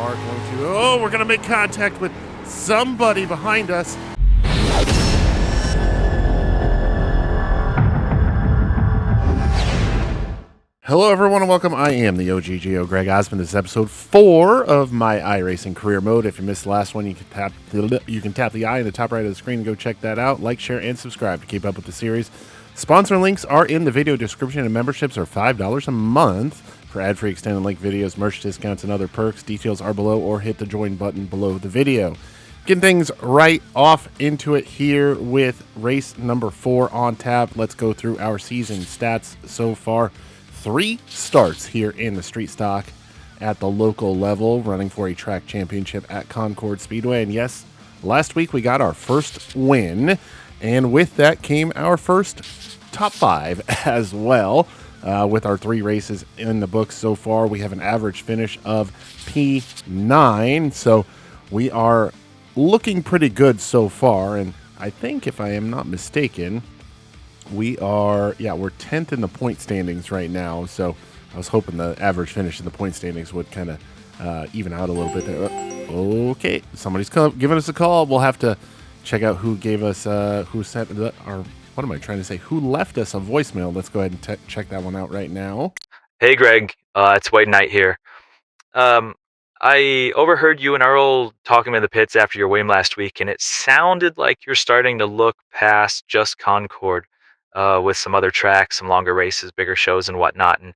are going to... Oh, we're going to make contact with somebody behind us. Hello, everyone, and welcome. I am the OGGO, Greg Osmond. This is episode 4 of my iRacing career mode. If you missed the last one, you can tap the I in the top right of the screen and go check that out. Like, share, and subscribe to keep up with the series. Sponsor links are in the video description, and memberships are $5 a month for ad-free extended link videos, merch discounts, and other perks. Details are below, or hit the join button below the video. Getting things right off into it here with race number 4 on tap. Let's go through our season stats so far. 3 starts here in the street stock at the local level, running for a track championship at Concord Speedway. And yes, last week we got our first win, and with that came our first top 5 as well. With our 3 races in the books so far, we have an average finish of P9, so we are looking pretty good so far. And I think, if I am not mistaken, we're 10th in the point standings right now, so I was hoping the average finish in the point standings would kind of even out a little bit there. Okay, somebody's giving us a call. We'll have to check out who gave us, who left us a voicemail. Let's go ahead and check that one out right now. Hey, Greg, it's White Knight here. I overheard you and Earl talking in the pits after your win last week, and it sounded like you're starting to look past just Concord. With some other tracks, some longer races, bigger shows, and whatnot. And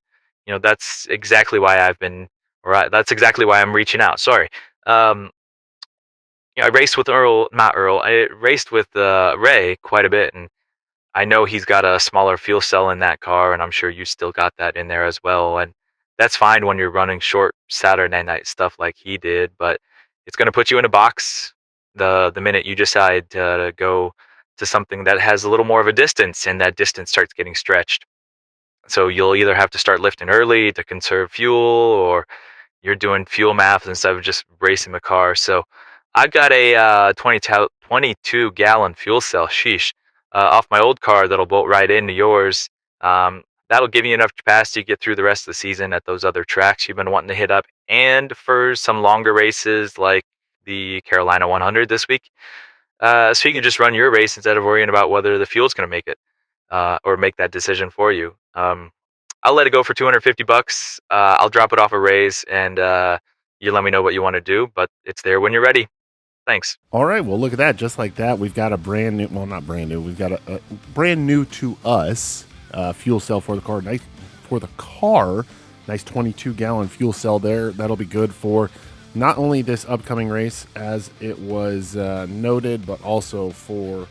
that's exactly why that's exactly why I'm reaching out. Sorry. I raced with I raced with Ray quite a bit, and I know he's got a smaller fuel cell in that car, and I'm sure you still got that in there as well. And that's fine when you're running short Saturday night stuff like he did, but it's going to put you in a box the minute you decide to go to something that has a little more of a distance, and that distance starts getting stretched. So you'll either have to start lifting early to conserve fuel, or you're doing fuel math instead of just racing the car. So I've got a 22 gallon fuel cell, off my old car that'll bolt right into yours. That'll give you enough capacity to get through the rest of the season at those other tracks you've been wanting to hit up, and for some longer races like the Carolina 100 this week. So you can just run your race instead of worrying about whether the fuel's going to make it, or make that decision for you. I'll let it go for $250. I'll drop it off a raise, and you let me know what you want to do, but it's there when you're ready. Thanks. All right, well, look at that. Just like that, we've got a brand new, well, not brand new, we've got a brand new to us fuel cell for the car. Nice 22 gallon fuel cell there. That'll be good for not only this upcoming race, as it was noted, but also for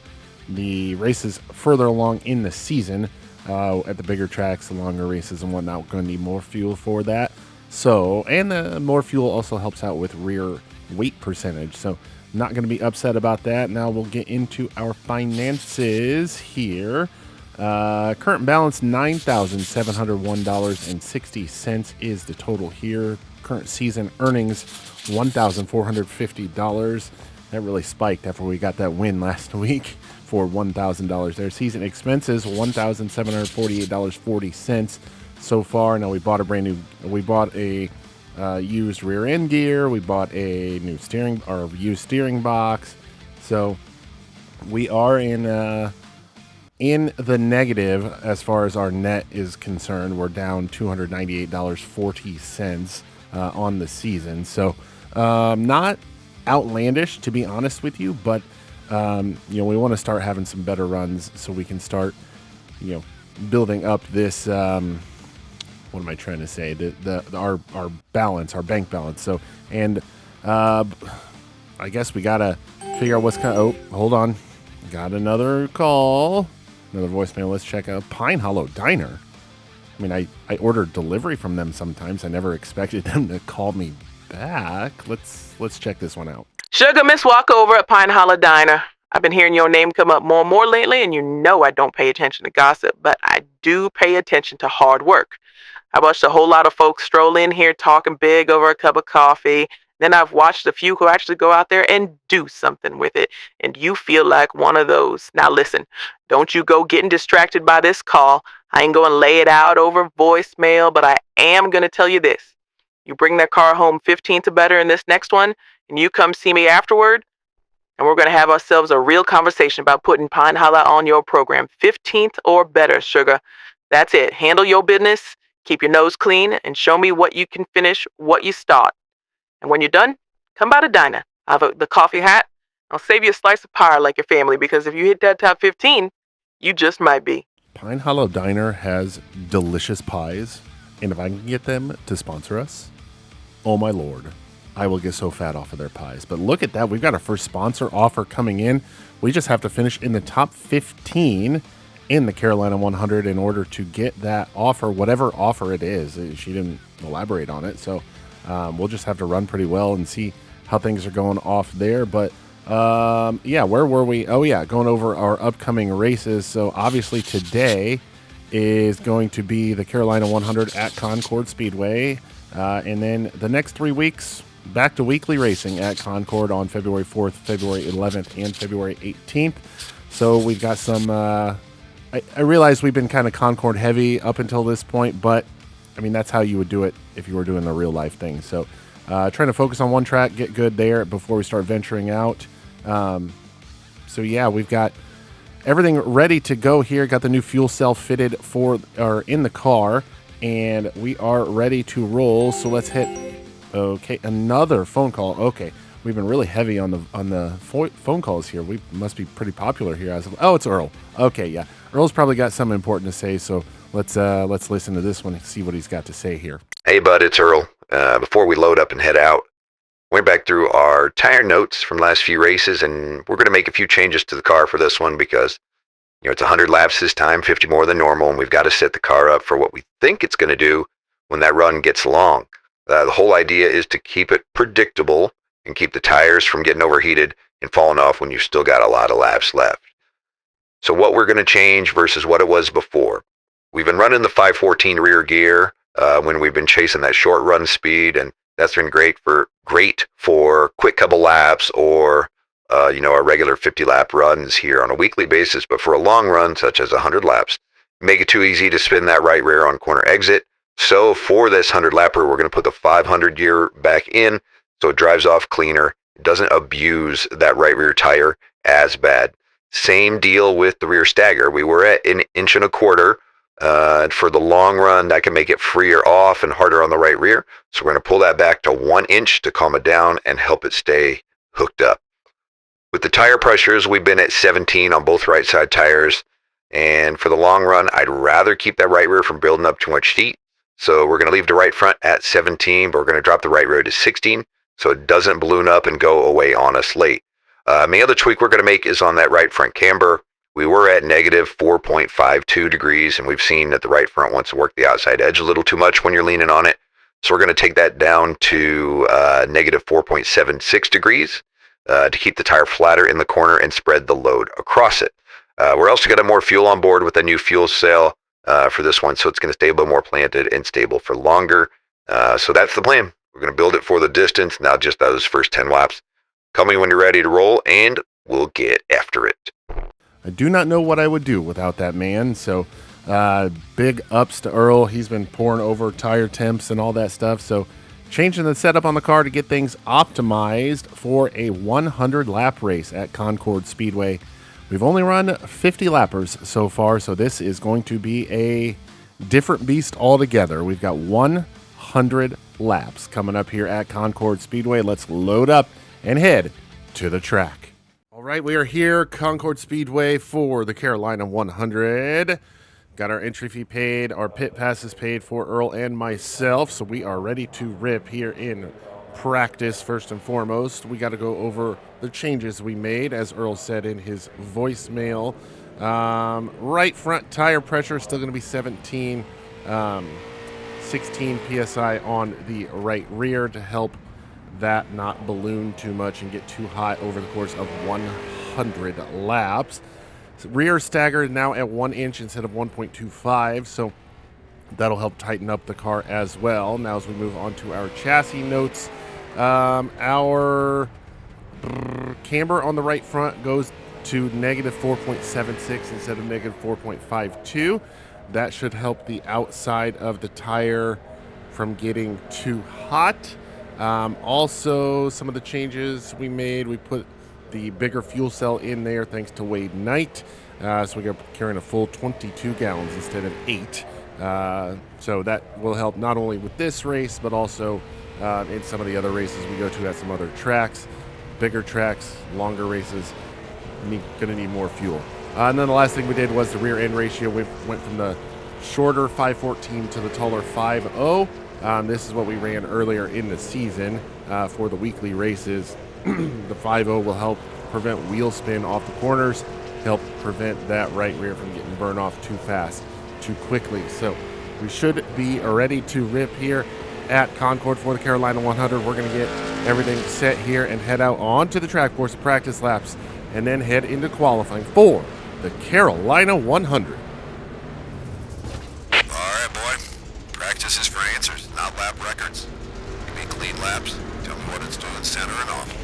the races further along in the season. At the bigger tracks, the longer races and whatnot, we're going to need more fuel for that. So, and the more fuel also helps out with rear weight percentage. So, not going to be upset about that. Now we'll get into our finances here. Current balance, $9,701.60 is the total here. Current season earnings, $1,450. That really spiked after we got that win last week for $1,000 there. Season expenses, $1,748.40 so far. Now we bought a used rear end gear. We bought a new used steering box. So we are in the negative as far as our net is concerned. We're down $298.40 on the season. So not outlandish, to be honest with you, but we want to start having some better runs so we can start building up this what am I trying to say, our balance, our bank balance. So, and I guess we gotta figure out what's hold on, got another call, another voicemail. Let's check out Pine Hollow Diner. I mean, I ordered delivery from them sometimes. I never expected them to call me back. Let's check this one out. Sugar Miss Walkover at Pine Hollow Diner. I've been hearing your name come up more and more lately, and I don't pay attention to gossip, but I do pay attention to hard work. I watched a whole lot of folks stroll in here talking big over a cup of coffee. Then I've watched a few who actually go out there and do something with it, and you feel like one of those. Now listen, don't you go getting distracted by this call. I ain't going to lay it out over voicemail, but I am going to tell you this. You bring that car home 15th or better in this next one, and you come see me afterward, and we're going to have ourselves a real conversation about putting Pine Hollow on your program. 15th or better, sugar. That's it. Handle your business, keep your nose clean, and show me what you can finish, what you start. And when you're done, come by the diner. I'll have the coffee hat. I'll save you a slice of pie like your family, because if you hit that top 15, you just might be. Pine Hollow Diner has delicious pies, and if I can get them to sponsor us, oh my lord, I will get so fat off of their pies. But look at that. We've got our first sponsor offer coming in. We just have to finish in the top 15 in the Carolina 100 in order to get that offer, whatever offer it is. She didn't elaborate on it, so we'll just have to run pretty well and see how things are going off there. But yeah, where were we? Oh yeah, going over our upcoming races. So obviously today is going to be the Carolina 100 at Concord Speedway. And then the next 3 weeks, back to weekly racing at Concord on February 4th, February 11th, and February 18th. So we've got some, I realize we've been kind of Concord heavy up until this point, but I mean, that's how you would do it if you were doing the real life thing. So trying to focus on one track, get good there before we start venturing out. So yeah, we've got everything ready to go here. Got the new fuel cell fitted in the car, and we are ready to roll. So let's hit. Okay, another phone call. Okay, we've been really heavy on the phone calls here. We must be pretty popular here. Oh, it's Earl. Okay, yeah, Earl's probably got something important to say. So let's listen to this one and see what he's got to say here. Hey, bud, it's Earl. Before we load up and head out, went back through our tire notes from last few races, and we're going to make a few changes to the car for this one because, you know, it's 100 laps this time, 50 more than normal, and we've got to set the car up for what we think it's going to do when that run gets long. The whole idea is to keep it predictable and keep the tires from getting overheated and falling off when you've still got a lot of laps left. So what we're going to change versus what it was before. We've been running the 514 rear gear when we've been chasing that short run speed, and that's been great for quick couple laps or our regular 50 lap runs here on a weekly basis. But for a long run, such as 100 laps, make it too easy to spin that right rear on corner exit. So for this 100 lapper, we're going to put the 500 gear back in so it drives off cleaner. It doesn't abuse that right rear tire as bad. Same deal with the rear stagger. We were at 1.25 inches. For the long run, that can make it freer off and harder on the right rear. So we're going to pull that back to 1 inch to calm it down and help it stay hooked up. With the tire pressures, we've been at 17 on both right side tires. And for the long run, I'd rather keep that right rear from building up too much heat. So we're going to leave the right front at 17, but we're going to drop the right rear to 16 so it doesn't balloon up and go away on us late. The other tweak we're going to make is on that right front camber. We were at negative 4.52 degrees, and we've seen that the right front wants to work the outside edge a little too much when you're leaning on it. So we're going to take that down to negative 4.76 degrees to keep the tire flatter in the corner and spread the load across it. We're also got more fuel on board with a new fuel cell for this one, so it's going to stay a little more planted and stable for longer. So that's the plan. We're going to build it for the distance, not just those first 10 laps. Call me when you're ready to roll, and we'll get after it. I do not know what I would do without that man. So big ups to Earl. He's been pouring over tire temps and all that stuff. So changing the setup on the car to get things optimized for a 100 lap race at Concord Speedway. We've only run 50 lappers so far, so this is going to be a different beast altogether. We've got 100 laps coming up here at Concord Speedway. Let's load up and head to the track. All right, we are here, Concord Speedway, for the Carolina 100. Got our entry fee paid, our pit passes paid for Earl and myself, so we are ready to rip here in practice. First and foremost, we got to go over the changes we made, as Earl said in his voicemail. Right front tire pressure is still going to be 17, 16 psi on the right rear to help that not balloon too much and get too hot over the course of 100 laps. So rear stagger is now at 1 inch instead of 1.25, so that'll help tighten up the car as well. Now as we move on to our chassis notes, our camber on the right front goes to negative 4.76 instead of negative 4.52. That should help the outside of the tire from getting too hot. Also, some of the changes we made, we put the bigger fuel cell in there thanks to Wade Knight. So we got carrying a full 22 gallons instead of 8. So that will help not only with this race, but also in some of the other races we go to at some other tracks. Bigger tracks, longer races, going to need more fuel. And then the last thing we did was the rear end ratio. We went from the shorter 514 to the taller 5.0. This is what we ran earlier in the season for the weekly races. The 5.0 will help prevent wheel spin off the corners, help prevent that right rear from getting burned off too fast, too quickly. So we should be ready to rip here at Concord for the Carolina 100. We're going to get everything set here and head out onto the track for some practice laps and then head into qualifying for the Carolina 100. All right, boy. Practice is for answers, not lap records. Give me clean laps. Tell me what it's doing center and off.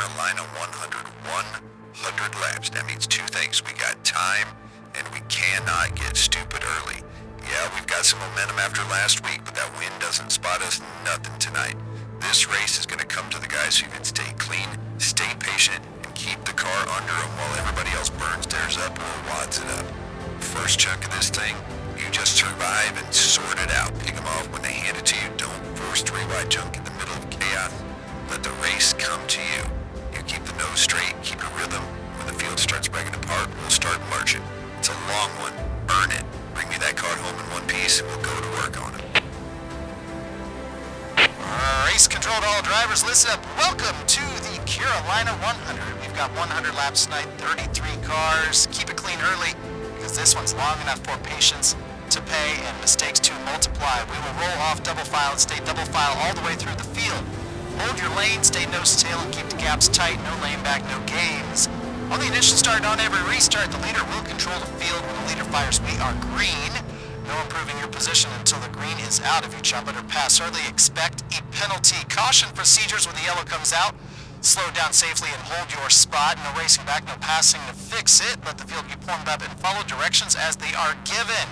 Carolina 100. 100 laps. That means two things. We got time, and we cannot get stupid early. Yeah, we've got some momentum after last week, but that wind doesn't spot us nothing tonight. This race is going to come to the guys who can stay clean, stay patient, and keep the car under them while everybody else burns theirs up or wads it up. First chunk of this thing, you just survive and sort it out. Pick them off when they hand it to you. Don't force three-wide junk in the middle of chaos. Let the race come to you. You keep the nose straight, keep your rhythm. When the field starts breaking apart, we'll start marching. It's a long one. Earn it. Bring me that card home in one piece, and we'll go to work on it. Race control to all drivers, listen up. Welcome to the Carolina 100. We've got 100 laps tonight, 33 cars. Keep it clean early, because this one's long enough for patience to pay and mistakes to multiply. We will roll off double file and stay double file all the way through the field. Hold your lane, stay nose to tail, and keep the gaps tight. No lane back, no games. On the initial start and on every restart, the leader will control the field. When the leader fires, we are green. No improving your position until the green is out. If you jump it or pass early, expect a penalty. Caution procedures when the yellow comes out. Slow down safely and hold your spot. No racing back, no passing to fix it. Let the field be formed up and follow directions as they are given.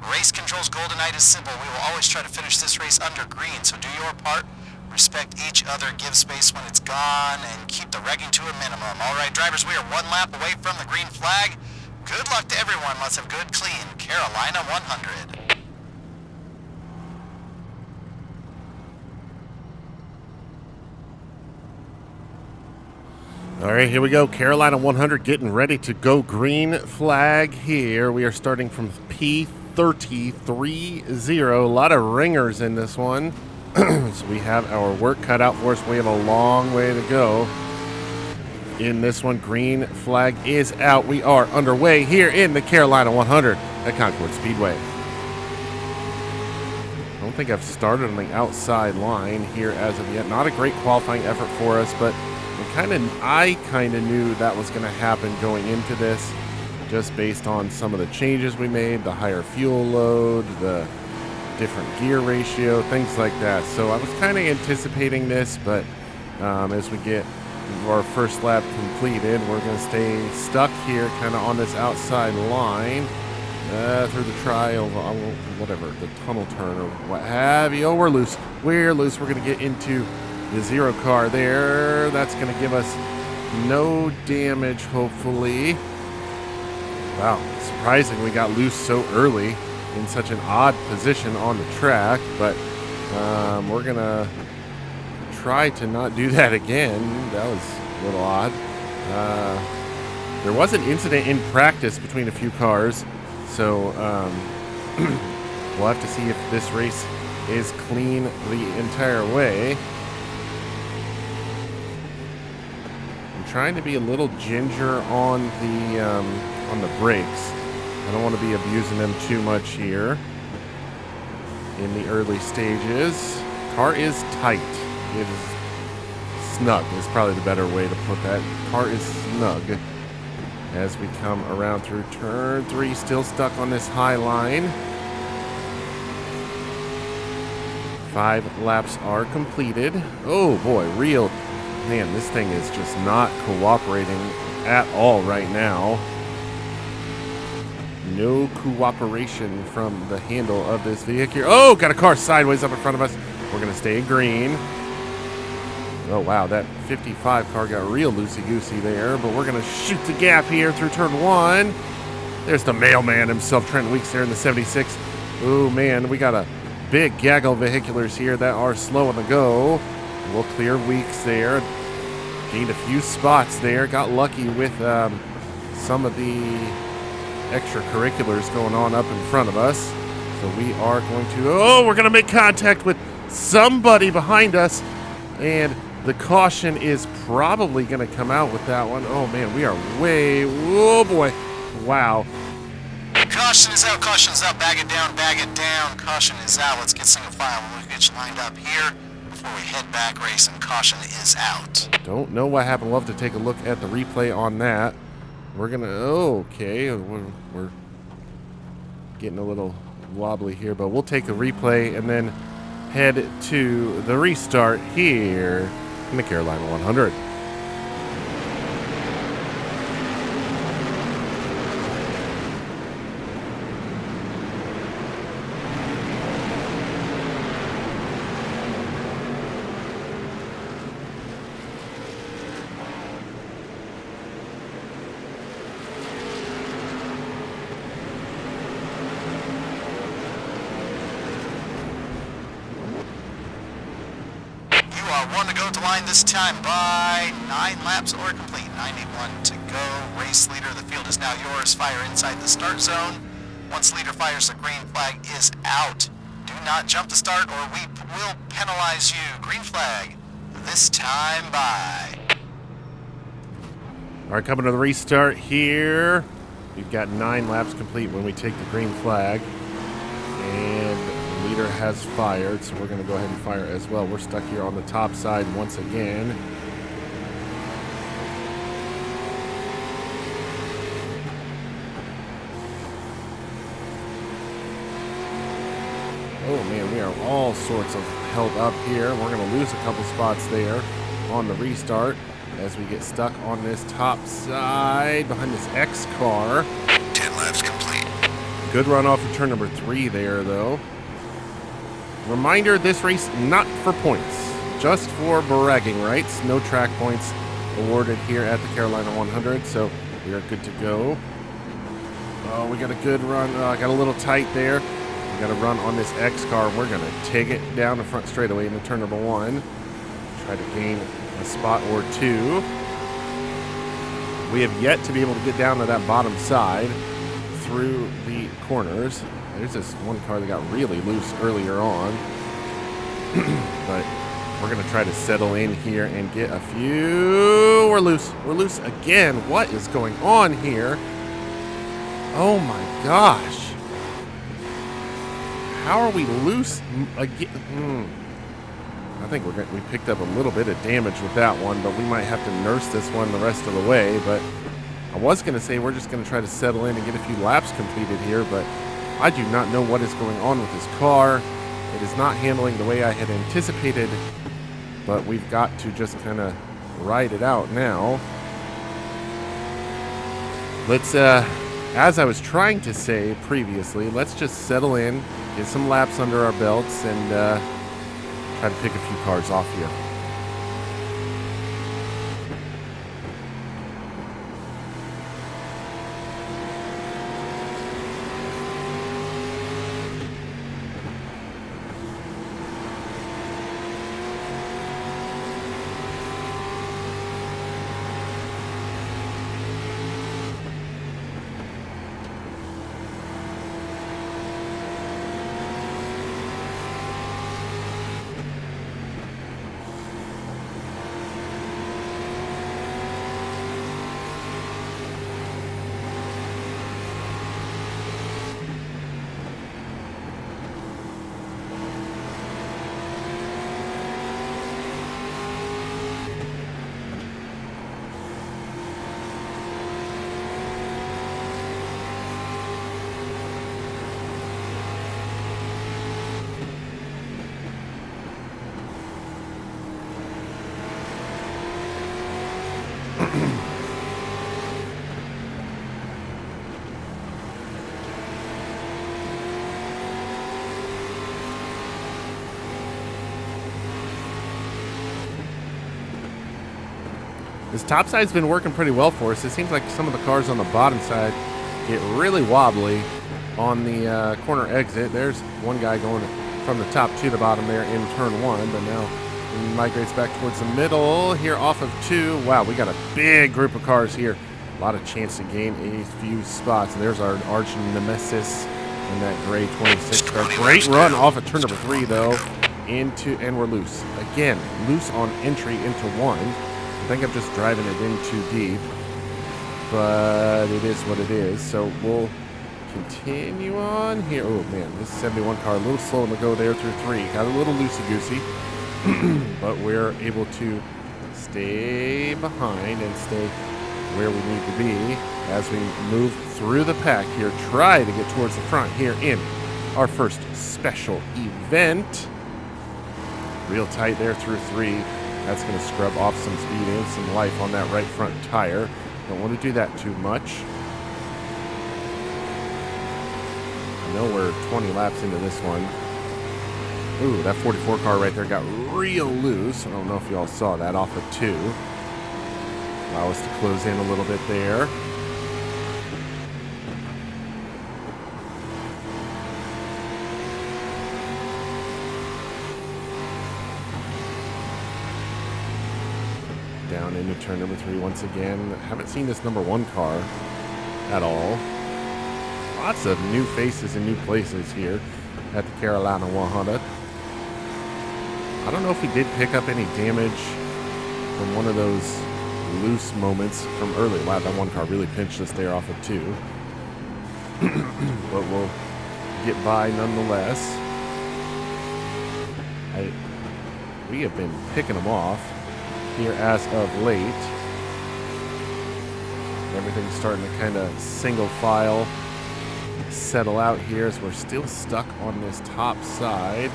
Race control's goal tonight is simple. We will always try to finish this race under green, so do your part. Respect each other, give space when it's gone, and keep the wrecking to a minimum. All right, drivers, we are one lap away from the green flag. Good luck to everyone. Let's have good, clean Carolina 100. All right, here we go. Carolina 100 getting ready to go green flag here. We are starting from P3030. A lot of ringers in this one. So we have our work cut out for us. We have a long way to go. In this one, green flag is out. We are underway here in the Carolina 100 at Concord Speedway. I don't think I've started on the outside line here as of yet. Not a great qualifying effort for us, but I kind of knew that was going to happen going into this, just based on some of the changes we made, the higher fuel load, the different gear ratio, things like that. So I was kind of anticipating this, but as we get our first lap completed, we're going to stay stuck here kind of on this outside line through the trial, whatever, the tunnel turn or what have you. Oh, we're loose. We're loose. We're going to get into the zero car there. That's going to give us no damage, hopefully. Wow, surprising we got loose so early in such an odd position on the track, but we're going to try to not do that again. That was a little odd. There was an incident in practice between a few cars, so we'll have to see if this race is clean the entire way. I'm trying to be a little ginger on the brakes. I don't want to be abusing them too much here in the early stages. Car is tight. It is snug is probably the better way to put that. Car is snug as we come around through turn 3, still stuck on this high line. 5 laps are completed. Oh boy, man, this thing is just not cooperating at all right now. No cooperation from the handle of this vehicle. Oh, got a car sideways up in front of us. We're going to stay green. Oh, wow, that 55 car got real loosey-goosey there, but we're going to shoot the gap here through turn 1. There's the mailman himself, Trent Weeks there in the 76. Oh, man, we got a big gaggle of vehiculars here that are slow on the go. We'll clear Weeks there. Gained a few spots there. Got lucky with some of the extracurriculars going on up in front of us. So we are going to... Oh, we're going to make contact with somebody behind us. And the caution is probably going to come out with that one. Oh, man, we are way... Oh, boy. Wow. Caution is out, bag it down, caution is out. Let's get single file. We'll get you lined up here before we head back racing. Caution is out. Don't know what happened. We'll have to take a look at the replay on that. We're going to... Okay, we're getting a little wobbly here, but we'll take a replay and then head to the restart here in the Carolina 100. line this time by 9 laps or complete. 91 to go. Race leader, the field is now yours. Fire inside the start zone. Once leader fires, the green flag is out. Do not jump the start or we will penalize you. Green flag this time by. All right, coming to the restart here. We've got 9 laps complete when we take the green flag. And the leader has fired, so we're going to go ahead and fire as well. We're stuck here on the top side once again. Oh man, we are all sorts of held up here. We're going to lose a couple spots there on the restart as we get stuck on this top side behind this X car. 10 laps complete. Good run off of turn number 3 there, though. Reminder, this race not for points, just for bragging rights. No track points awarded here at the Carolina 100, so we are good to go. Oh, we got a good run. Got a little tight there. We got a run on this X car. We're going to take it down the front straightaway into turn number 1. Try to gain a spot or 2. We have yet to be able to get down to that bottom side through the corners. There's this one car that got really loose earlier on. But we're going to try to settle in here and get a few. We're loose. We're loose again. What is going on here? Oh my gosh. How are we loose again? I think we picked up a little bit of damage with that one, but we might have to nurse this one the rest of the way. But I was going to say we're just going to try to settle in and get a few laps completed here, but I do not know what is going on with this car. It is not handling the way I had anticipated, but we've got to just kind of ride it out now. Let's, as I was trying to say previously, let's just settle in, get some laps under our belts, and try to pick a few cars off here. This top side's been working pretty well for us. It seems like some of the cars on the bottom side get really wobbly on the corner exit. There's one guy going from the top to the bottom there in turn 1, but now he migrates back towards the middle here off of 2. Wow, we got a big group of cars here. A lot of chance to gain a few spots. And there's our arch nemesis in that gray 26 car. Great run off of turn number 3, though, and we're loose. Again, loose on entry into 1. I think I'm just driving it in too deep, but it is what it is. So we'll continue on here. Oh man, this 71 car a little slow in the go there through 3. Got a little loosey-goosey, but we're able to stay behind and stay where we need to be as we move through the pack here. Try to get towards the front here in our first special event. Real tight there through 3. That's going to scrub off some speed and some life on that right front tire. Don't want to do that too much. I know we're 20 laps into this one. Ooh, that 44 car right there got real loose. I don't know if you all saw that off of 2. Allow us to close in a little bit there. into turn number 3 once again. Haven't seen this number 1 car at all. Lots of new faces and new places here at the Carolina 100. I don't know if we did pick up any damage from one of those loose moments from early. Wow, that 1 car really pinched us there off of 2. But we'll get by nonetheless. We have been picking them off here as of late. Everything's starting to kind of single file settle out here as we're still stuck on this top side.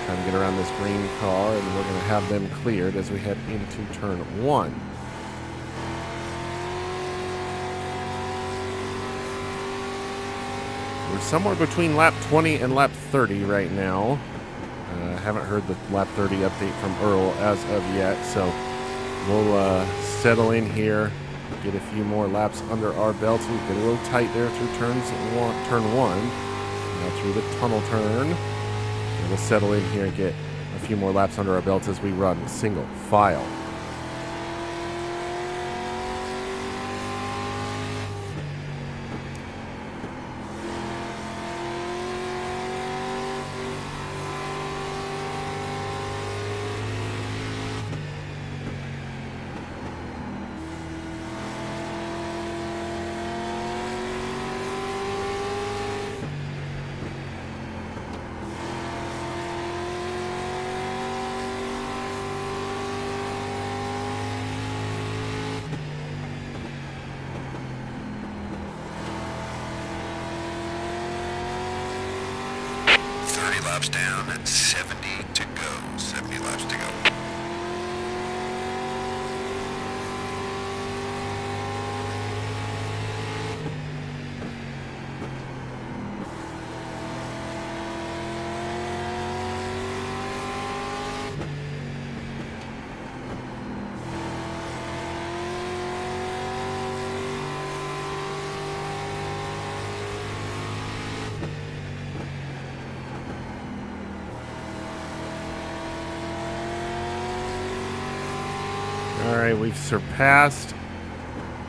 Trying to get around this green car, and we're going to have them cleared as we head into turn 1. We're somewhere between lap 20 and lap 30 right now. Haven't heard the lap 30 update from Earl as of yet, so we'll settle in here, get a few more laps under our belts. We get a little tight there through turn 1, now through the tunnel turn. And we'll settle in here and get a few more laps under our belts as we run single file. Laps down and 70 to go. 70 laps to go. Alright, we've surpassed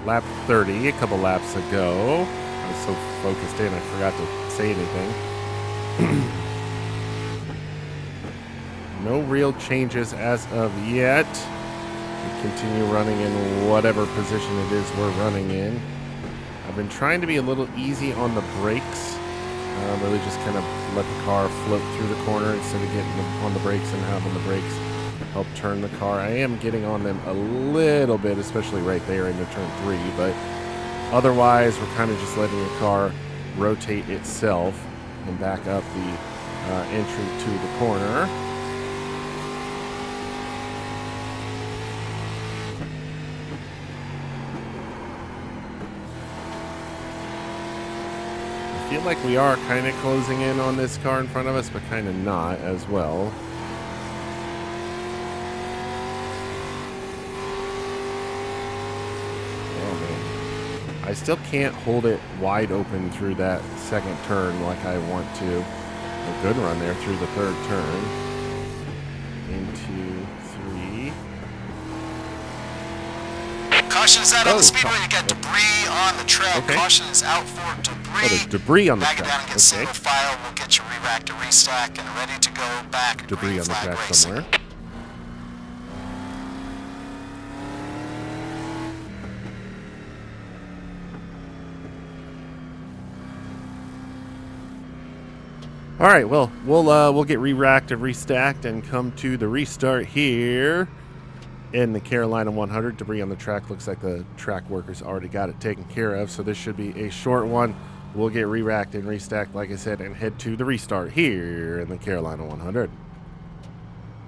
lap 30 a couple laps ago. I was so focused in, I forgot to say anything. No real changes as of yet. We continue running in whatever position it is we're running in. I've been trying to be a little easy on the brakes. Really just kind of let the car float through the corner instead of getting on the brakes and having the brakes help turn the car. I am getting on them a little bit, especially right there into turn 3, but otherwise we're kind of just letting the car rotate itself and back up the entry to the corner. I feel like we are kind of closing in on this car in front of us, but kind of not as well. I still can't hold it wide open through that second turn like I want to. A good run there through the third turn. Into 3. Caution is out on the speedway. You got debris on the track. Okay. Caution is out for debris. Oh, there's debris on the Back it track. down and get Okay. single file. We'll get you re-racked and restack and ready to go back. Debris Green on the flag track racing. somewhere. All right, well, we'll get re-racked and restacked and come to the restart here in the Carolina 100. Debris on the track. Looks like the track workers already got it taken care of, so this should be a short one. We'll get re-racked and restacked, like I said, and head to the restart here in the Carolina 100.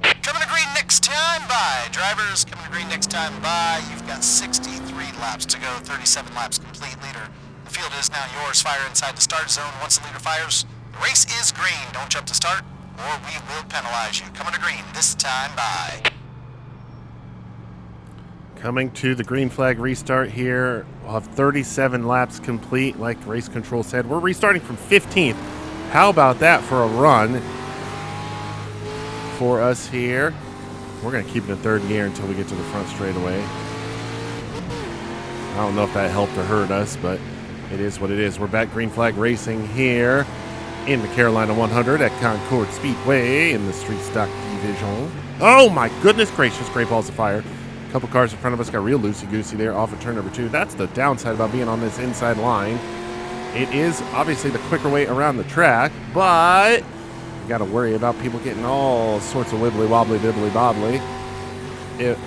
Coming to green next time by. Drivers, coming to green next time by. You've got 63 laps to go, 37 laps complete, leader. The field is now yours. Fire inside the start zone. Once the leader fires, the race is green. Don't jump to start, or we will penalize you. Coming to green this time by. Coming to the green flag restart here. We'll have 37 laps complete, like race control said. We're restarting from 15th. How about that for a run for us here? We're going to keep it in third gear until we get to the front straightaway. I don't know if that helped or hurt us, but it is what it is. We're back green flag racing here in the Carolina 100 at Concord Speedway in the street stock division. Oh my goodness gracious, great balls of fire. A couple cars in front of us got real loosey-goosey there off of turn number 2. That's the downside about being on this inside line. It is obviously the quicker way around the track, but you got to worry about people getting all sorts of wibbly-wobbly, bibbly-bobbly.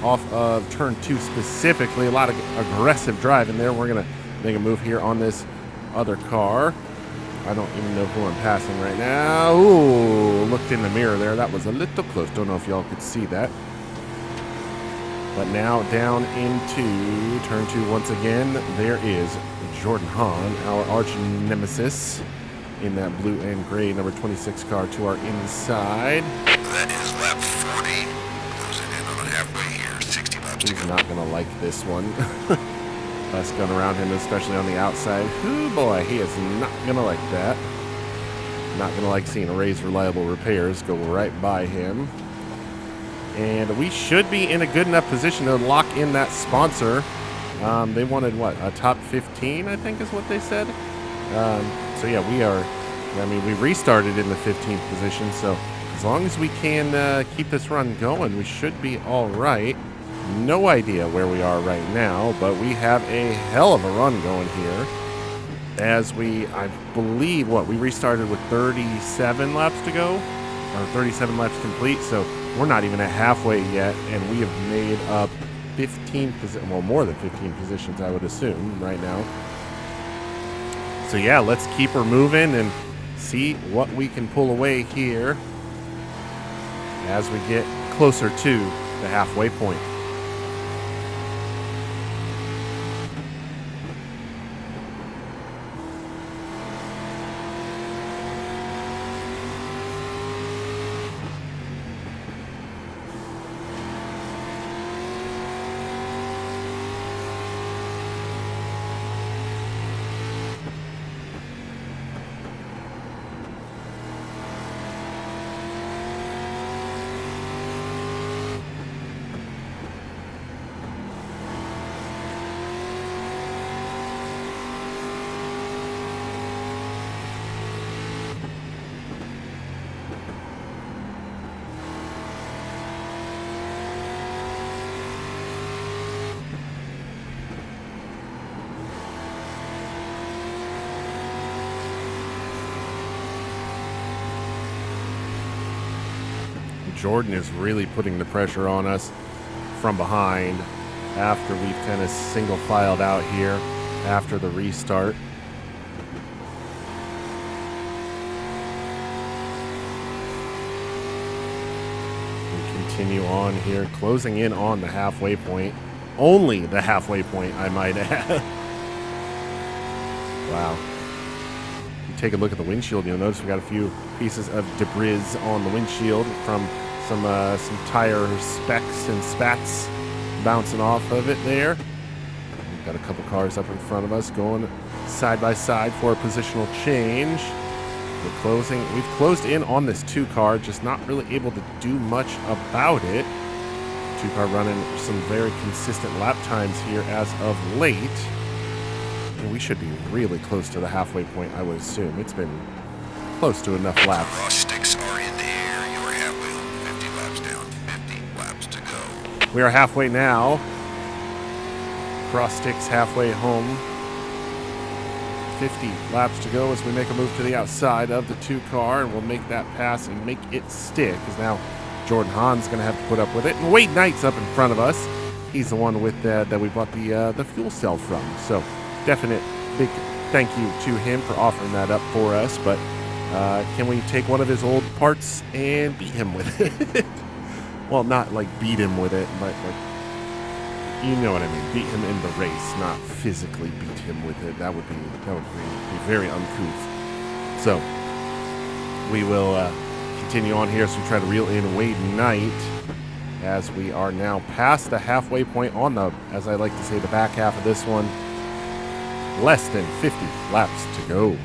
Off of turn 2 specifically, a lot of aggressive driving there. We're going to make a move here on this other car. I don't even know who I'm passing right now. Ooh, looked in the mirror there. That was a little close. Don't know if y'all could see that. But now down into turn 2 once again. There is Jordan Hahn, our arch nemesis, in that blue and gray number 26 car to our inside. That is lap 40. Closing in on halfway here. 60 laps to go. He's not going to like this one. Us going around him, especially on the outside. Ooh, boy, he is not going to like that. Not going to like seeing Ray's Reliable Repairs go right by him. And we should be in a good enough position to lock in that sponsor. They wanted, what, a top 15, I think is what they said. So, yeah, we are, I mean, we restarted in the 15th position. So, as long as we can keep this run going, we should be all right. No idea where we are right now, but we have a hell of a run going here. As we, I believe, we restarted with 37 laps to go, or 37 laps complete, so we're not even at halfway yet, and we have made up 15 positions, well, more than 15 positions, I would assume, right now. So yeah, let's keep her moving and see what we can pull away here as we get closer to the halfway point. Jordan is really putting the pressure on us from behind after we've kind of single filed out here after the restart. We continue on here, closing in on the halfway point. Only the halfway point, I might add. Wow. You take a look at the windshield, you'll notice we got a few pieces of debris on the windshield from some tire specks and spats bouncing off of it there. We've got a couple cars up in front of us going side by side for a positional change. We've closed in on this 2-car, just not really able to do much about it. 2-car running some very consistent lap times here as of late. And we should be really close to the halfway point, I would assume. It's been close to enough laps. Cross sticks are in the air. You're halfway home. 50 laps down. 50 laps to go. We are halfway now. Cross sticks halfway home. 50 laps to go as we make a move to the outside of the 2-car, and we'll make that pass and make it stick, because now Jordan Hahn's going to have to put up with it. And Wade Knight's up in front of us. He's the one with that we bought the fuel cell from. So definite big thank you to him for offering that up for us. But can we take one of his old parts and beat him with it? Well, not like beat him with it, but like, you know what I mean. Beat him in the race, not physically beat him with it. That would be very uncouth. So we will continue on here as we try to reel in Wade Knight as we are now past the halfway point on the, as I like to say, the back half of this one. Less than 50 laps to go.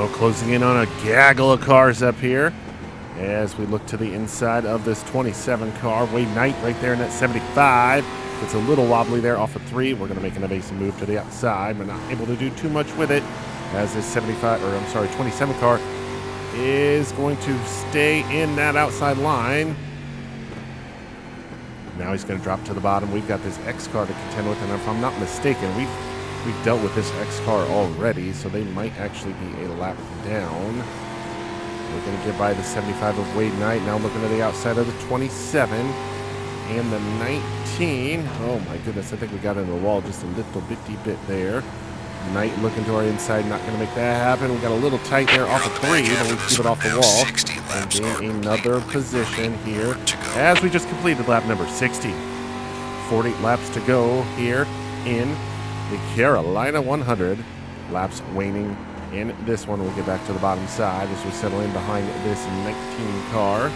Oh, closing in on a gaggle of cars up here as we look to the inside of this 27 car. Wade Knight right there in that 75. It's a little wobbly there off of 3. We're going to make an evasive move to the outside. We're not able to do too much with it as this 27 car is going to stay in that outside line. Now he's going to drop to the bottom. We've got this X car to contend with, and if I'm not mistaken, we've dealt with this X car already, so they might actually be a lap down. We're going to get by the 75 of Wade Knight. Now looking to the outside of the 27 and the 19. Oh my goodness, I think we got into the wall just a little bitty bit there. Knight looking to our inside, not going to make that happen. We got a little tight there off of 3, but we keep it off the wall and gain another position here as we just completed lap number 60. 48 laps to go here in the Carolina 100. Laps waning in this one. We'll get back to the bottom side as we settle in behind this 19 car.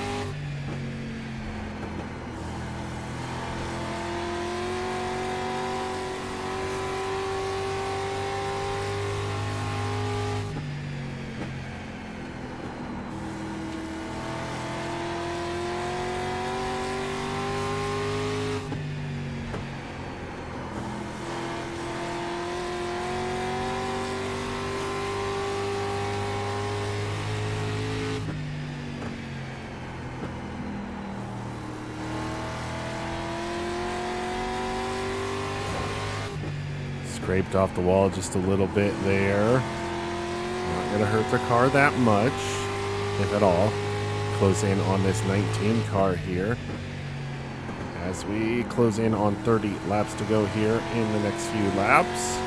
Scraped off the wall just a little bit there. Not going to hurt the car that much, if at all. Close in on this 19 car here as we close in on 30 laps to go here in the next few laps.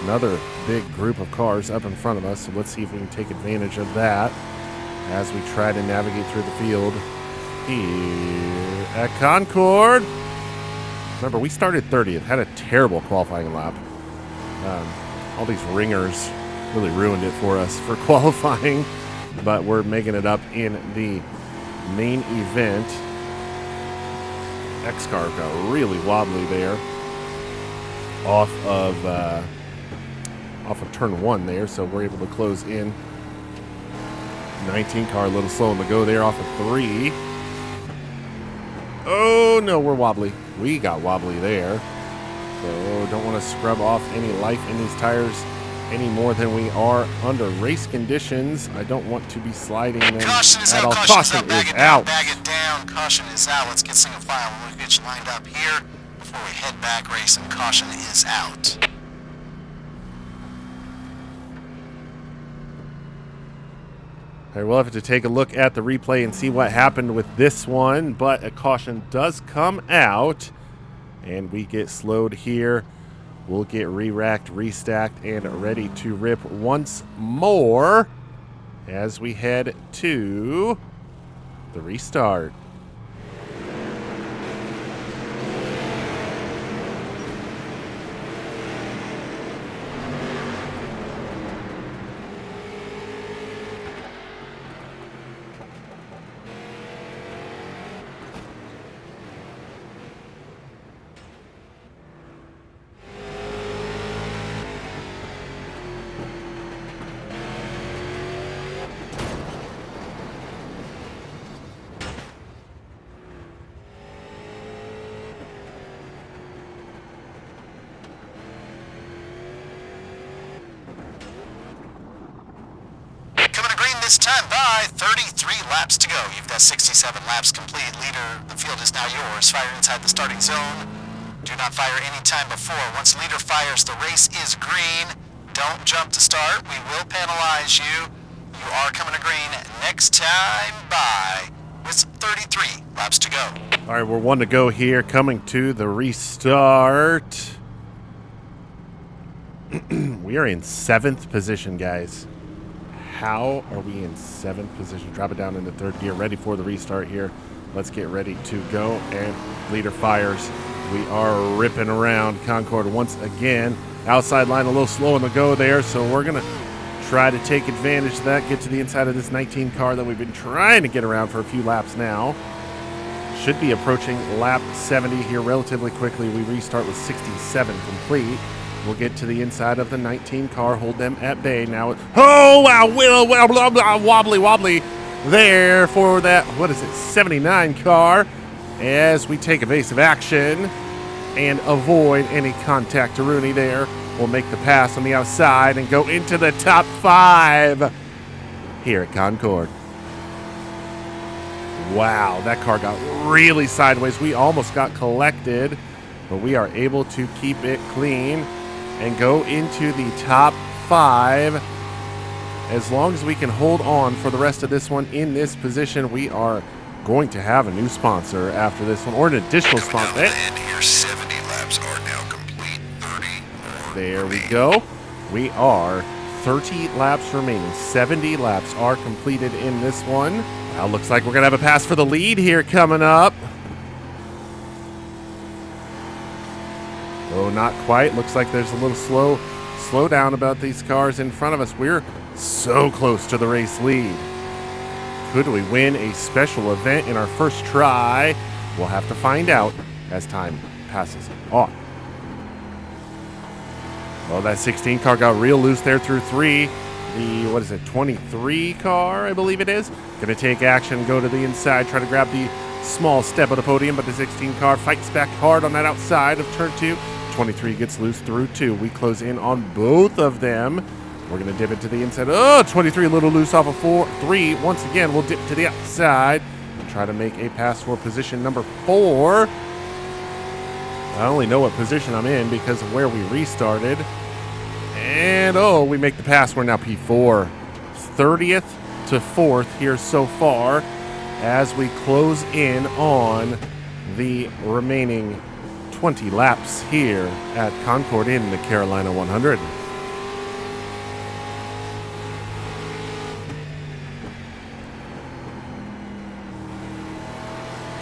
Another big group of cars up in front of us, so let's see if we can take advantage of that as we try to navigate through the field here at Concord. Remember, we started 30th, had a terrible qualifying lap. All these ringers really ruined it for us for qualifying, but we're making it up in the main event. X-Car got really wobbly there off of turn 1 there, so we're able to close in. 19 car a little slow on the go there off of 3. Oh no, we're wobbly. We got wobbly there. So don't want to scrub off any life in these tires any more than we are under race conditions. I don't want to be sliding them Caution is at out. all. Caution Caution is is out. out. Bag it down. Caution is out. Let's get single file. We'll get you lined up here before we head back racing. Caution is out. All right, we'll have to take a look at the replay and see what happened with this one, but a caution does come out, and we get slowed here. We'll get re-racked, restacked, and ready to rip once more as we head to the restart. This time by 33 laps to go. You've got 67 laps complete. Leader, the field is now yours. Fire inside the starting zone. Do not fire any time before. Once leader fires, the race is green. Don't jump to start. We will penalize you. You are coming to green next time by with 33 laps to go. All right, we're 1 to go here, coming to the restart. We are in 7th position, guys. How are we in 7th position? Drop it down into 3rd gear, ready for the restart here. Let's get ready to go, and leader fires. We are ripping around Concord once again. Outside line a little slow on the go there, so we're going to try to take advantage of that, get to the inside of this 19 car that we've been trying to get around for a few laps now. Should be approaching lap 70 here relatively quickly. We restart with 67 complete. We'll get to the inside of the 19 car, hold them at bay. Now, oh, wow, wobbly there for that, 79 car, as we take evasive action and avoid any contact to Rooney there. We'll make the pass on the outside and go into the top 5 here at Concord. Wow, that car got really sideways. We almost got collected, but we are able to keep it clean and go into the top 5. As long as we can hold on for the rest of this one in this position, we are going to have a new sponsor after this one, or an additional sponsor. Here, 70 laps are now complete. 30 more. There we go. We are 30 laps remaining. 70 laps are completed in this one. Now looks like we're going to have a pass for the lead here coming up. Oh, not quite. Looks like there's a little slow down about these cars in front of us. We're so close to the race lead. Could we win a special event in our first try? We'll have to find out as time passes on. Well, that 16 car got real loose there through 3. The, 23 car, I believe it is. Going to take action, go to the inside, try to grab the small step of the podium, but the 16 car fights back hard on that outside of turn 2. 23 gets loose through 2. We close in on both of them. We're going to dip it to the inside. Oh, 23 a little loose off of 3. Once again, we'll dip to the outside and try to make a pass for position number 4. I only know what position I'm in because of where we restarted. And, oh, we make the pass. We're now P4. 30th to 4th here so far as we close in on the remaining 20 laps here at Concord in the Carolina 100.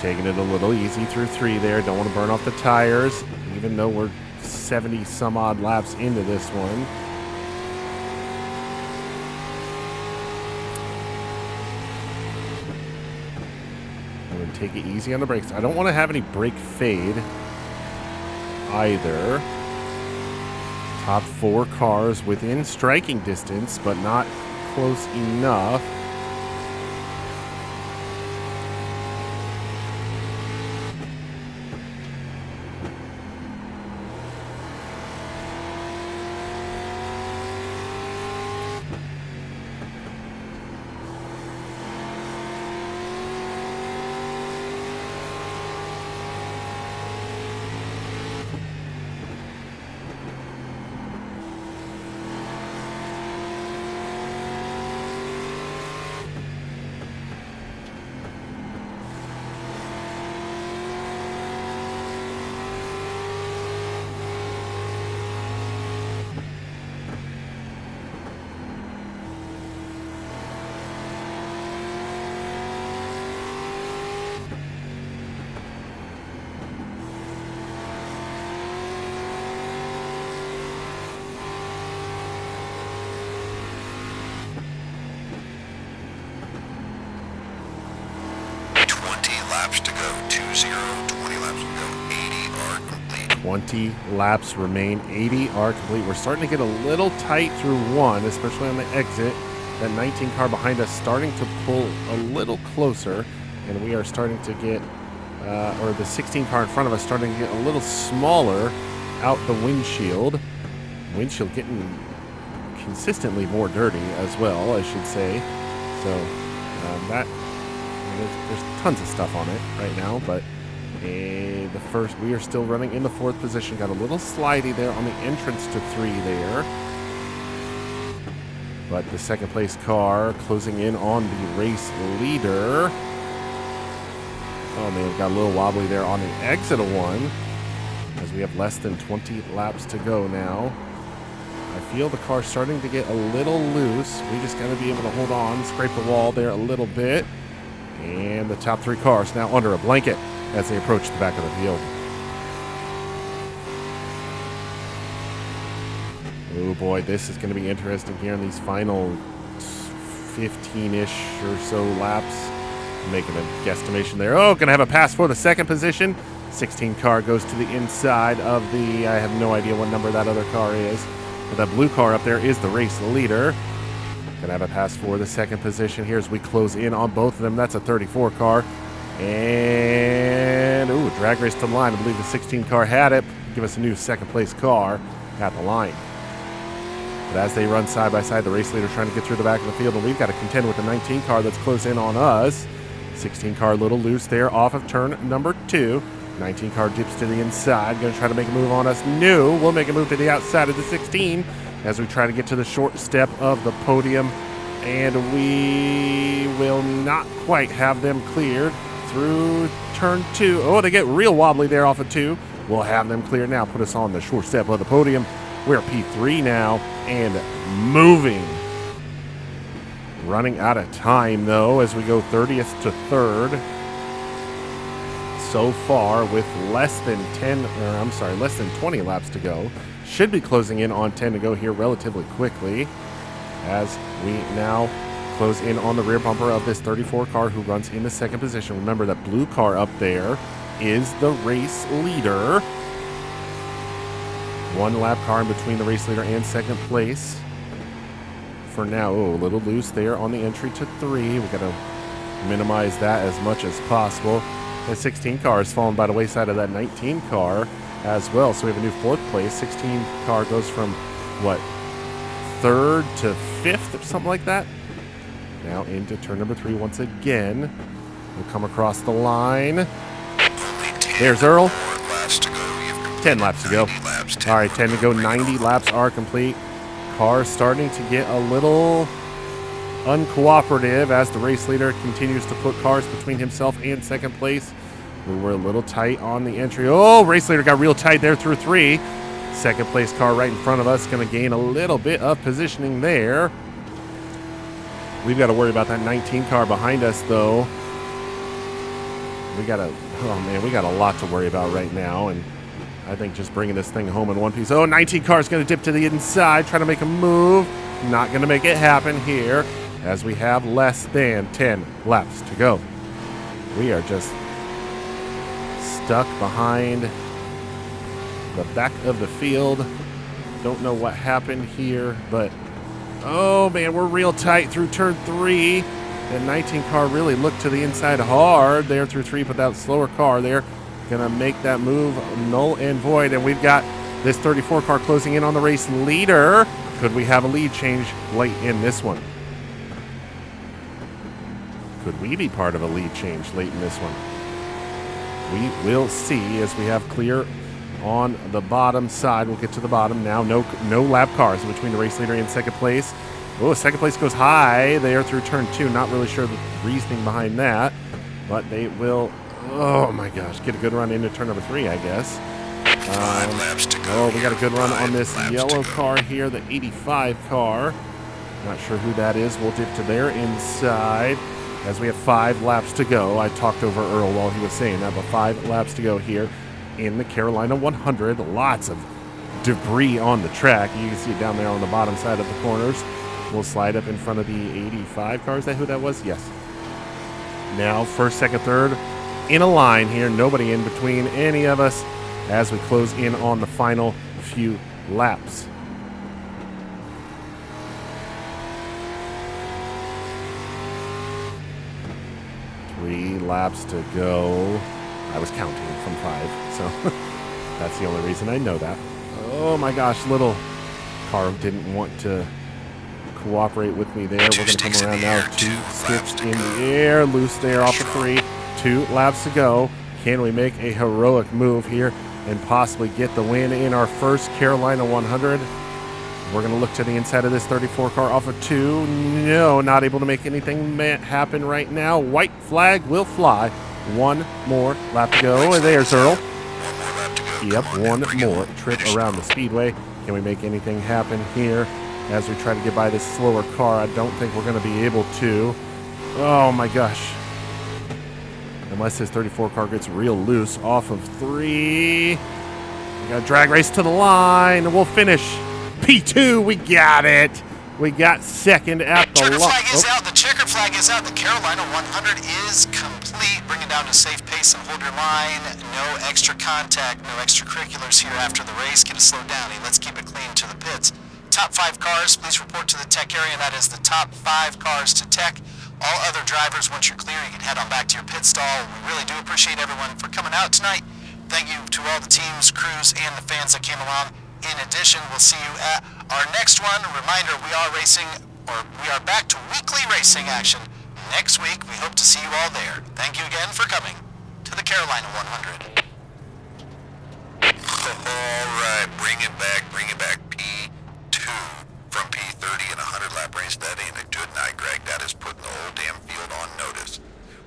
Taking it a little easy through 3 there. Don't want to burn off the tires, even though we're 70 some odd laps into this one. I'm going to take it easy on the brakes. I don't want to have any brake fade either. Top 4 cars within striking distance, but not close enough. Laps to go, 2-0, 20 laps to go, 80 are complete. 20 laps remain, 80 are complete. We're starting to get a little tight through 1, especially on the exit. That 19 car behind us starting to pull a little closer, and we are starting to get, or the 16 car in front of us starting to get a little smaller out the windshield. Windshield getting consistently more dirty as well, I should say. So there's tons of stuff on it right now, but we are still running in the 4th position. Got a little slidey there on the entrance to 3 there. But the 2nd place car closing in on the race leader. Oh man, got a little wobbly there on the exit of 1 as we have less than 20 laps to go now. I feel the car starting to get a little loose. We just got to be able to hold on, scrape the wall there a little bit. And the top 3 cars now under a blanket as they approach the back of the field. Oh boy, this is going to be interesting here in these final 15-ish or so laps. Making a guesstimation there. Oh, going to have a pass for the 2nd position. 16 car goes to the inside of the, I have no idea what number that other car is, but that blue car up there is the race leader. Gonna have a pass for the second position here as we close in on both of them. That's a 34 car. And, ooh, drag race to the line. I believe the 16 car had it. Give us a new second place car at the line. But as they run side by side, the race leader trying to get through the back of the field, and we've got to contend with the 19 car that's close in on us. 16 car a little loose there off of turn number 2. 19 car dips to the inside, going to try to make a move on us. No, we'll make a move to the outside of the 16 as we try to get to the short step of the podium, and we will not quite have them cleared through turn 2. Oh, they get real wobbly there off of 2. We'll have them cleared now, put us on the short step of the podium. We're P3 now and moving. Running out of time, though, as we go 30th to 3rd. So far, with less than 20 laps to go. Should be closing in on 10 to go here relatively quickly, as we now close in on the rear bumper of this 34 car who runs in the second position. Remember, that blue car up there is the race leader. One lap car in between the race leader and second place. For now, a little loose there on the entry to 3. We got to minimize that as much as possible. The 16 car has fallen by the wayside of that 19 car as well. So we have a new 4th place. 16 car goes from, 3rd to 5th or something like that. Now into turn number 3 once again. We'll come across the line. There's Earl. 10 laps to go. All right, 10 to go. 90 laps are complete. Car starting to get a little uncooperative as the race leader continues to put cars between himself and second place. We were a little tight on the entry. Oh, race leader got real tight there through 3. Second place car right in front of us going to gain a little bit of positioning there. We've got to worry about that 19 car behind us, though. We got a lot to worry about right now, and I think just bringing this thing home in one piece. Oh, 19 car is going to dip to the inside, trying to make a move. Not going to make it happen here, as we have less than 10 laps to go. We are just stuck behind the back of the field. Don't know what happened here, but oh man, we're real tight through turn 3. The 19 car really looked to the inside hard there through 3, but that slower car there gonna make that move null and void. And we've got this 34 car closing in on the race leader. Could we have a lead change late in this one? Could we be part of a lead change late in this one? We will see as we have clear on the bottom side. We'll get to the bottom now. No lap cars between the race leader and second place. Oh, second place goes high there through turn 2. Not really sure the reasoning behind that, but they will, oh my gosh, get a good run into turn number 3, I guess. 5 laps to go. Oh, we got a good run on this yellow car here, the 85 car. Not sure who that is. We'll dip to their inside as we have 5 laps to go. I talked over Earl while he was saying that, but 5 laps to go here in the Carolina 100. Lots of debris on the track. You can see it down there on the bottom side of the corners. We'll slide up in front of the 85 car. Is that who that was? Yes. Now, first, second, third in a line here. Nobody in between any of us as we close in on the final few laps. Three laps to go. I was counting from 5, so that's the only reason I know that. Oh my gosh, little car didn't want to cooperate with me there. We're going to come around now. 2 skips in the air, loose there off of 3. 2 laps to go. Can we make a heroic move here and possibly get the win in our first Carolina 100? We're going to look to the inside of this 34 car off of 2. No, not able to make anything happen right now. White flag will fly. 1 more lap to go. And there's Earl. Yep, 1 more trip around the Speedway. Can we make anything happen here as we try to get by this slower car? I don't think we're going to be able to. Oh my gosh. Unless this 34 car gets real loose off of 3. We got a drag race to the line, and we'll finish P2. We got it. We got second at the Checkered line. flag is out. The checkered flag is out. The Carolina 100 is complete. Hopefully, bring it down to a safe pace and hold your line. No extra contact, no extracurriculars here after the race. Get it slowed down. Let's keep it clean to the pits. Top 5 cars, please report to the tech area. That is the top 5 cars to tech. All other drivers, once you're clear, you can head on back to your pit stall. We really do appreciate everyone for coming out tonight. Thank you to all the teams, crews, and the fans that came along. In addition, we'll see you at our next one. Reminder, we are back to weekly racing action next week. We hope to see you all there. Thank you again for coming to the Carolina 100. All right, bring it back. P2 from P30 in a 100-lap race. That ain't a good night, Greg. That is putting the whole damn field on notice.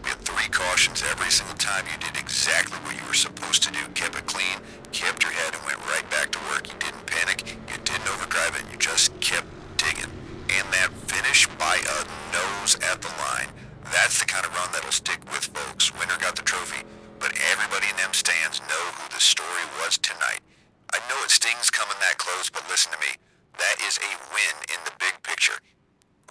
We had 3 cautions every single time. You did exactly what you were supposed to do. Kept it clean, kept your head, and went right back to work. You didn't panic, you didn't overdrive it, you just kept digging. And that finish by a nose at the line, that's the kind of run that'll stick with folks. Winner got the trophy, but everybody in them stands know who the story was tonight. I know it stings coming that close, but listen to me. That is a win in the big picture.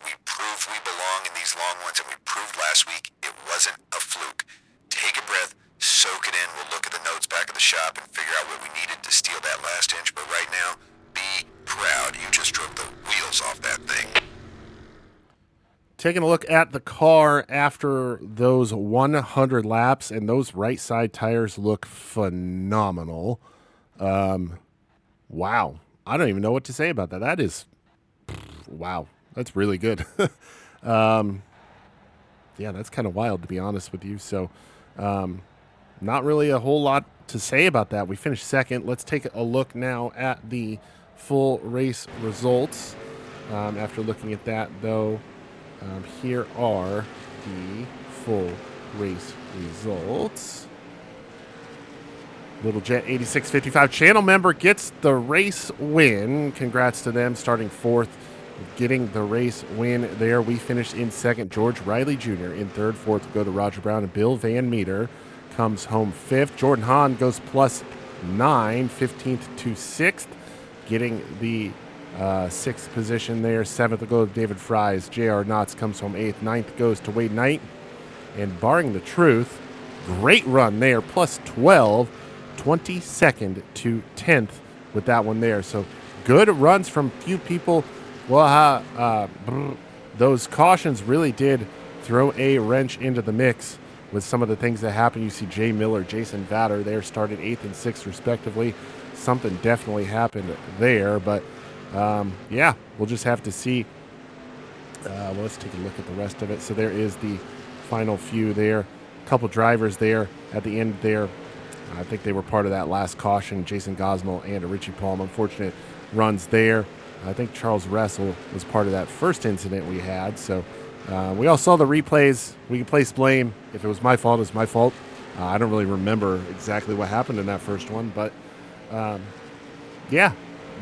We proved we belong in these long ones, and we proved last week it wasn't a fluke. Take a breath, soak it in. We'll look at the notes back at the shop and figure out what we needed to steal that last inch. But right now, be proud. You just drove the wheels off that thing. Taking a look at the car after those 100 laps, and those right side tires look phenomenal. Wow. I don't even know what to say about that. That is, wow. That's really good. Yeah, that's kind of wild, to be honest with you. So, not really a whole lot to say about that. We finished second. Let's take a look now at the full race results. After looking at that, though, here are the full race results. Little Jet 8655 channel member gets the race win. Congrats to them, starting 4th. Getting the race win there. We finished in 2nd. George Riley Jr. in 3rd. 4th go to Roger Brown, and Bill Van Meter comes home 5th. Jordan Hahn goes +9, 15th to 6th. Getting the 6th position there. 7th will go to David Fries. J.R. Knotts comes home 8th. 9th goes to Wade Knight. And barring the truth, great run there, +12. 22nd to 10th with that one there. So good runs from few people. Well, those cautions really did throw a wrench into the mix with some of the things that happened. You see Jay Miller, Jason Vatter there started 8th and 6th respectively. Something definitely happened there, but yeah, we'll just have to see. Well, let's take a look at the rest of it. So there is the final few there. A couple drivers there at the end there. I think they were part of that last caution, Jason Gosnell and Richie Palm. Unfortunate runs there. I think Charles Russell was part of that first incident we had. So we all saw the replays. We can place blame. If it was my fault, it's my fault. I don't really remember exactly what happened in that first one. But, yeah,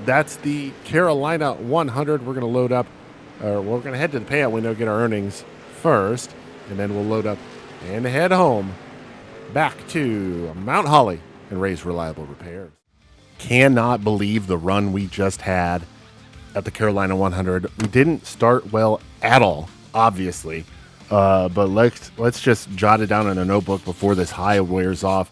that's the Carolina 100. We're going to load up, or we're going to head to the payout window, get our earnings first, and then we'll load up and head home back to Mount Holly and Ray's Reliable Repairs. Cannot believe the run we just had at the Carolina 100. We didn't start well at all, obviously, but let's just jot it down in a notebook before this high wears off.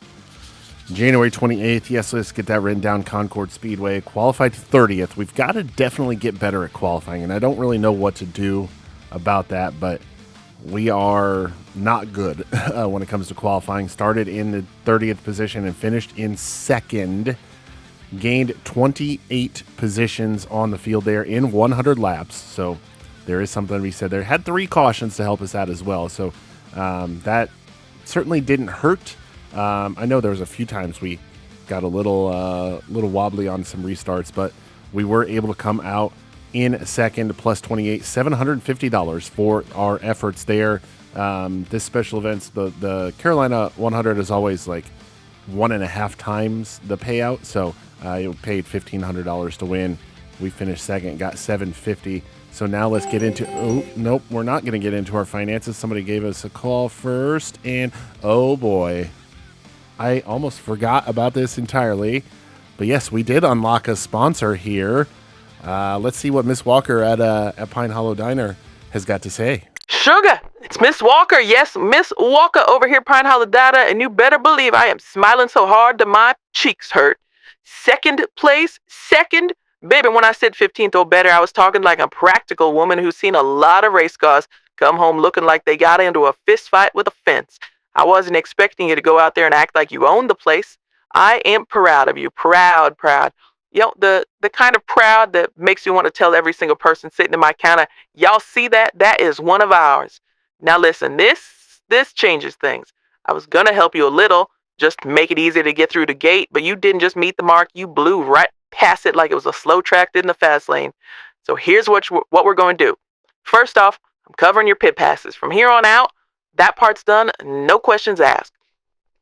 January 28th, yes, let's get that written down. Concord Speedway, qualified 30th. We've got to definitely get better at qualifying, and I don't really know what to do about that, but we are not good when it comes to qualifying. Started in the 30th position and finished in 2nd. Gained 28 positions on the field there in 100 laps. So there is something to be said there. Had 3 cautions to help us out as well. So that certainly didn't hurt. I know there was a few times we got a little wobbly on some restarts, but we were able to come out in 2nd, +28, $750 for our efforts there. This special events, the Carolina 100 is always like 1.5 times the payout, so it paid $1,500 to win. We finished 2nd, got $750. So now let's get into. Oh nope, we're not going to get into our finances. Somebody gave us a call first, and oh boy, I almost forgot about this entirely. But yes, we did unlock a sponsor here. Let's see what Miss Walker at Pine Hollow Diner has got to say. Sugar, It's Miss Walker. Yes, Miss Walker over here, Pine Hollow Data, and you better believe I am smiling so hard that my cheeks hurt. Second place, second. Baby, when I said 15th or better, I was talking like a practical woman who's seen a lot of race cars come home looking like they got into a fist fight with a fence. I wasn't expecting you to go out there and act like you owned the place. I am proud of you. Proud. The kind of proud that makes you want to tell every single person sitting in my counter, y'all see that? That is one of ours. Now listen, this changes things. I was gonna help you a little, just make it easier to get through the gate, but you didn't just meet the mark, you blew right past it like it was a slow track in the fast lane. So here's what we're going to do. First off, I'm covering your pit passes. From here on out, that part's done, no questions asked.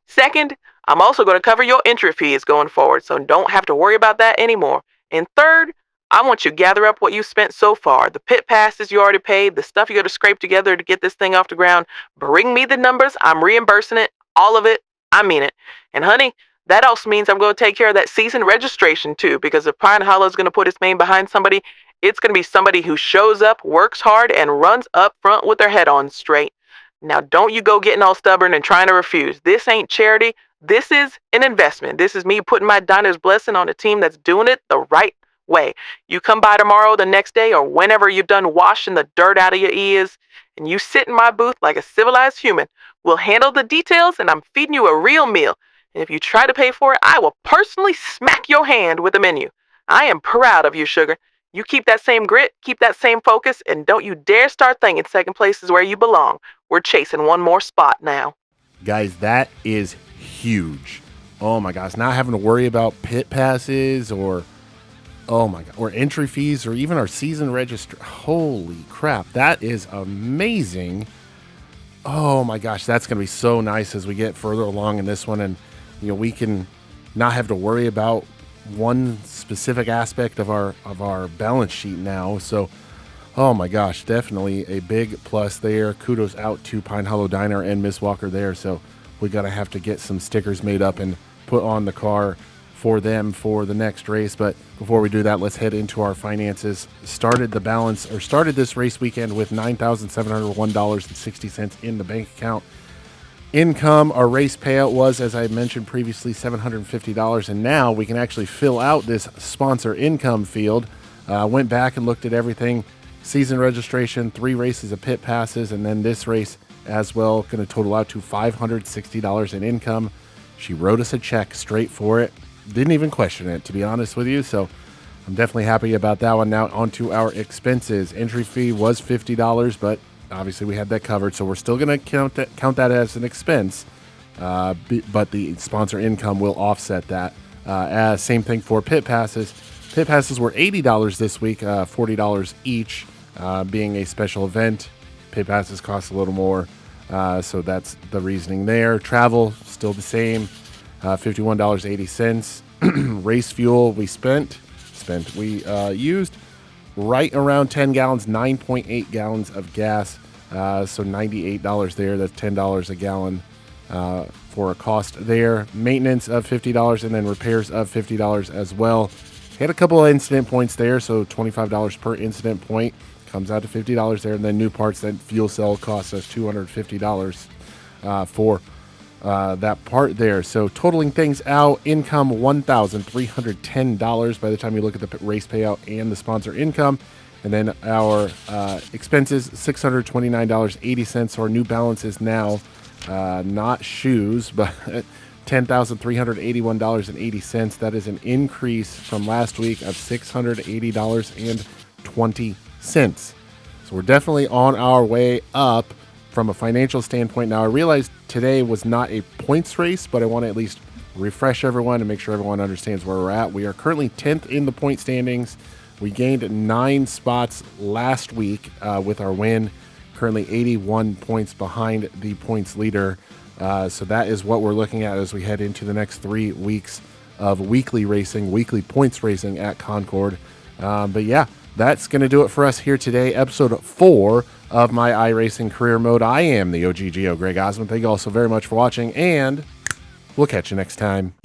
Second, I'm also going to cover your entry fees going forward, so don't have to worry about that anymore. And third, I want you to gather up what you spent so far, the pit passes you already paid, the stuff you got to scrape together to get this thing off the ground. Bring me the numbers. I'm reimbursing it, all of it. I mean it. And honey, that also means I'm going to take care of that season registration too, because if Pine Hollow is going to put its name behind somebody, it's going to be somebody who shows up, works hard, and runs up front with their head on straight. Now, don't you go getting all stubborn and trying to refuse. This ain't charity. This is an investment. This is me putting my diner's blessing on a team that's doing it the right way. You come by tomorrow, the next day, or whenever you're done washing the dirt out of your ears, and you sit in my booth like a civilized human. We'll handle the details, and I'm feeding you a real meal. And if you try to pay for it, I will personally smack your hand with the menu. I am proud of you, sugar. You keep that same grit, keep that same focus, and don't you dare start thinking second place is where you belong. We're chasing one more spot now. Guys, that is huge. Oh my gosh, not having to worry about pit passes or entry fees or even our season register. Holy crap, that is amazing. Oh my gosh, that's going to be so nice as we get further along in this one, and we can not have to worry about one specific aspect of our balance sheet now. So oh my gosh, definitely a big plus there. Kudos out to Pine Hollow Diner and Miss Walker there. So we gotta have to get some stickers made up and put on the car for them for the next race. But before we do that, let's head into our finances. Started this race weekend with $9,701.60 in the bank account. Income, our race payout was, as I mentioned previously, $750, and now we can actually fill out this sponsor income field. Went back and looked at everything. Season registration, 3 races of pit passes, and then this race as well, going to total out to $560 in income. She wrote us a check straight for it. Didn't even question it, to be honest with you, so I'm definitely happy about that one. Now onto our expenses. Entry fee was $50, but obviously we had that covered, so we're still going to count that as an expense, but the sponsor income will offset that. Same thing for pit passes. Pit passes were $80 this week, $40 each, being a special event. Pit passes cost a little more, so that's the reasoning there. Travel, still the same, $51.80. Race fuel we used right around 10 gallons, 9.8 gallons of gas, so $98 there. That's $10 a gallon for a cost there. Maintenance of $50, and then repairs of $50 as well. Had a couple of incident points there, so $25 per incident point. Comes out to $50 there, and then new parts. That fuel cell costs us $250 for that part there. So totaling things out, income $1,310 by the time you look at the race payout and the sponsor income. And then our expenses, $629.80. Our New Balance is now not shoes, but $10,381.80. That is an increase from last week of $680.20. So we're definitely on our way up from a financial standpoint. Now, I realized today was not a points race, but I want to at least refresh everyone and make sure everyone understands where we're at. We are currently 10th in the point standings. We gained 9 spots last week with our win. Currently 81 points behind the points leader. So that is what we're looking at as we head into the next 3 weeks of weekly points racing at Concord. But yeah, that's going to do it for us here today. Episode 4 of my iRacing career mode. I am the OGGO, Greg Osmond. Thank you all so very much for watching, and we'll catch you next time.